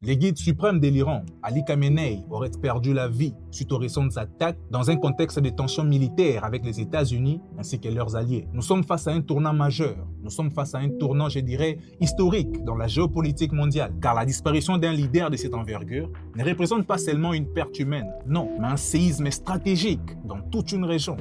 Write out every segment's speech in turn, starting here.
Les guides suprêmes de l'Iran, Ali Khamenei, aurait perdu la vie suite aux récentes attaques dans un contexte de tensions militaires avec les États-Unis ainsi que leurs alliés. Nous sommes face à un tournant majeur. Nous sommes face à un tournant, je dirais, historique dans la géopolitique mondiale. Car la disparition d'un leader de cette envergure ne représente pas seulement une perte humaine, non, mais un séisme stratégique dans toute une région.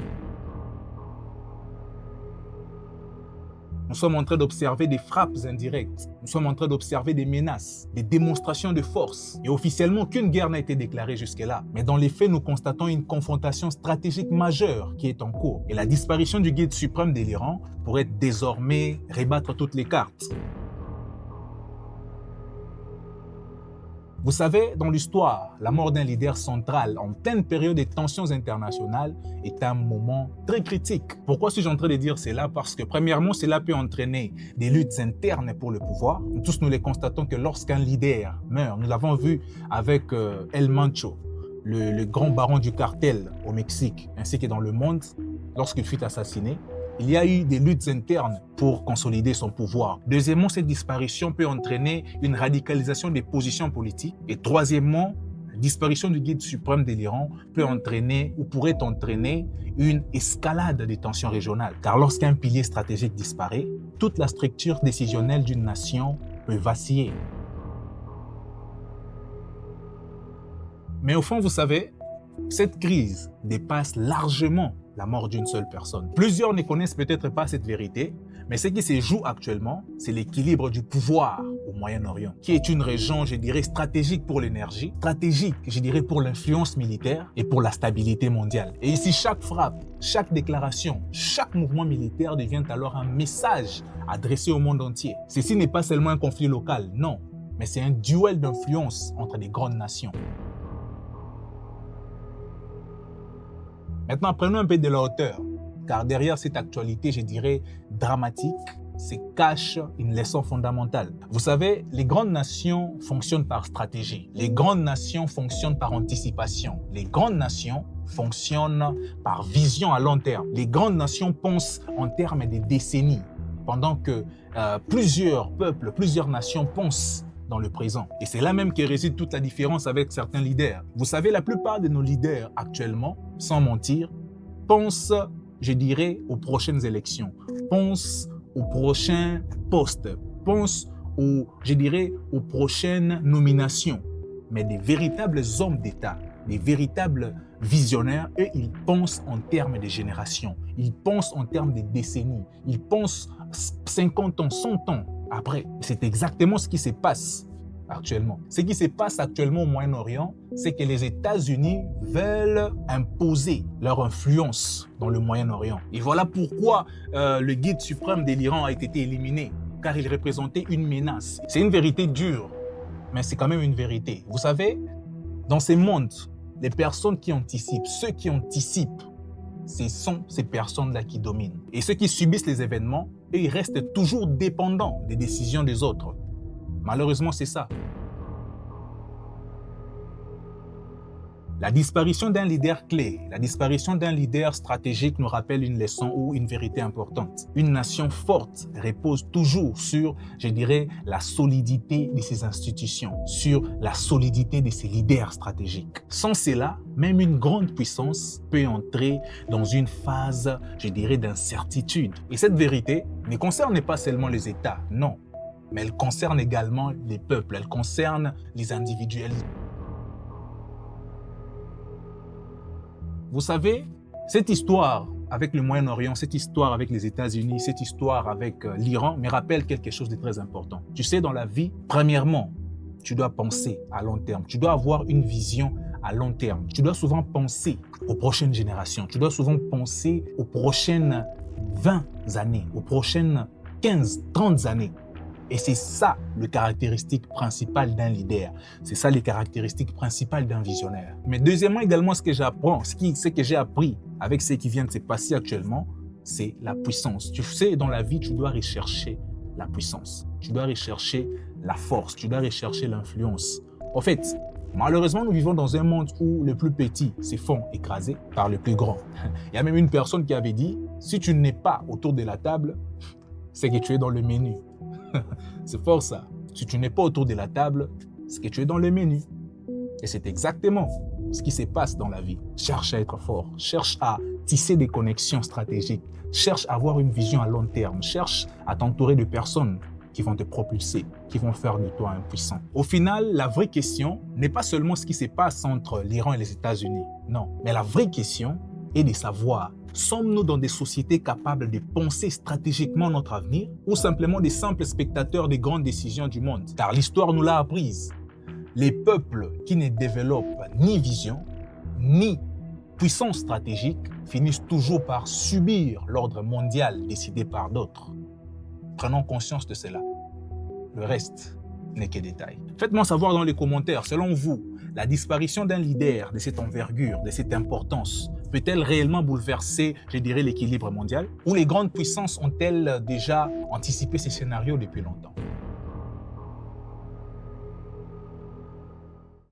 Nous sommes en train d'observer des frappes indirectes. Nous sommes en train d'observer des menaces, des démonstrations de force. Et officiellement, aucune guerre n'a été déclarée jusque-là. Mais dans les faits, nous constatons une confrontation stratégique majeure qui est en cours. Et la disparition du guide suprême de l'Iran pourrait désormais rebattre toutes les cartes. Vous savez, dans l'histoire, la mort d'un leader central en pleine période de tensions internationales est un moment très critique. Pourquoi suis-je en train de dire cela? Parce que premièrement, cela peut entraîner des luttes internes pour le pouvoir. Tous nous les constatons que lorsqu'un leader meurt, nous l'avons vu avec El Mancho, le grand baron du cartel au Mexique, ainsi que dans le monde, lorsqu'il fut assassiné. Il y a eu des luttes internes pour consolider son pouvoir. Deuxièmement, cette disparition peut entraîner une radicalisation des positions politiques. Et troisièmement, la disparition du guide suprême de l'Iran peut entraîner ou pourrait entraîner une escalade des tensions régionales. Car lorsqu'un pilier stratégique disparaît, toute la structure décisionnelle d'une nation peut vaciller. Mais au fond, vous savez, cette crise dépasse largement la mort d'une seule personne. Plusieurs ne connaissent peut-être pas cette vérité, mais ce qui se joue actuellement, c'est l'équilibre du pouvoir au Moyen-Orient, qui est une région, je dirais, stratégique pour l'énergie, stratégique, je dirais, pour l'influence militaire et pour la stabilité mondiale. Et ici, chaque frappe, chaque déclaration, chaque mouvement militaire devient alors un message adressé au monde entier. Ceci n'est pas seulement un conflit local, non, mais c'est un duel d'influence entre des grandes nations. Maintenant, prenons un peu de la hauteur, car derrière cette actualité, je dirais, dramatique, se cache une leçon fondamentale. Vous savez, les grandes nations fonctionnent par stratégie. Les grandes nations fonctionnent par anticipation. Les grandes nations fonctionnent par vision à long terme. Les grandes nations pensent en termes de décennies, pendant que plusieurs peuples, plusieurs nations pensent dans le présent. Et c'est là même que réside toute la différence avec certains leaders. Vous savez, la plupart de nos leaders actuellement, sans mentir, pensent, je dirais, aux prochaines élections, pensent aux prochains postes, pensent je dirais, aux prochaines nominations. Mais des véritables hommes d'État, des véritables visionnaires, eux, ils pensent en termes de générations, ils pensent en termes de décennies, ils pensent 50 ans, 100 ans après. C'est exactement ce qui se passe actuellement. Ce qui se passe actuellement au Moyen-Orient, c'est que les États-Unis veulent imposer leur influence dans le Moyen-Orient. Et voilà pourquoi le guide suprême de l'Iran a été éliminé, car il représentait une menace. C'est une vérité dure, mais c'est quand même une vérité. Vous savez, dans ces mondes, les personnes qui anticipent, ceux qui anticipent, ce sont ces personnes-là qui dominent. Et ceux qui subissent les événements, eux, ils restent toujours dépendants des décisions des autres. Malheureusement, c'est ça. La disparition d'un leader clé, la disparition d'un leader stratégique nous rappelle une leçon ou une vérité importante. Une nation forte repose toujours sur, je dirais, la solidité de ses institutions, sur la solidité de ses leaders stratégiques. Sans cela, même une grande puissance peut entrer dans une phase, je dirais, d'incertitude. Et cette vérité ne concerne pas seulement les États, non, mais elle concerne également les peuples, elle concerne les individuels. Vous savez, cette histoire avec le Moyen-Orient, cette histoire avec les États-Unis, cette histoire avec l'Iran me rappelle quelque chose de très important. Tu sais, dans la vie, premièrement, tu dois penser à long terme. Tu dois avoir une vision à long terme. Tu dois souvent penser aux prochaines générations. Tu dois souvent penser aux prochaines 20 années, aux prochaines 15, 30 années. Et c'est ça le caractéristique principal d'un leader. C'est ça les caractéristiques principales d'un visionnaire. Mais deuxièmement, également, ce que j'apprends, ce que j'ai appris avec ce qui vient de se passer actuellement, c'est la puissance. Tu sais, dans la vie, tu dois rechercher la puissance. Tu dois rechercher la force. Tu dois rechercher l'influence. En fait, malheureusement, nous vivons dans un monde où le plus petit se font écraser par le plus grand. Il y a même une personne qui avait dit, si tu n'es pas autour de la table, c'est que tu es dans le menu. C'est fort ça. Si tu n'es pas autour de la table, ce que tu es dans le menu. Et c'est exactement ce qui se passe dans la vie. Cherche à être fort, cherche à tisser des connexions stratégiques, cherche à avoir une vision à long terme, cherche à t'entourer de personnes qui vont te propulser, qui vont faire de toi un puissant. Au final, la vraie question n'est pas seulement ce qui se passe entre l'Iran et les États-Unis. Non, mais la vraie question est de savoir, sommes-nous dans des sociétés capables de penser stratégiquement notre avenir ou simplement des simples spectateurs des grandes décisions du monde? Car l'histoire nous l'a apprise. Les peuples qui ne développent ni vision, ni puissance stratégique finissent toujours par subir l'ordre mondial décidé par d'autres. Prenons conscience de cela. Le reste n'est que détail. Faites-moi savoir dans les commentaires, selon vous, la disparition d'un leader de cette envergure, de cette importance, peut-elle réellement bouleverser, je dirais, l'équilibre mondial? Ou les grandes puissances ont-elles déjà anticipé ces scénarios depuis longtemps?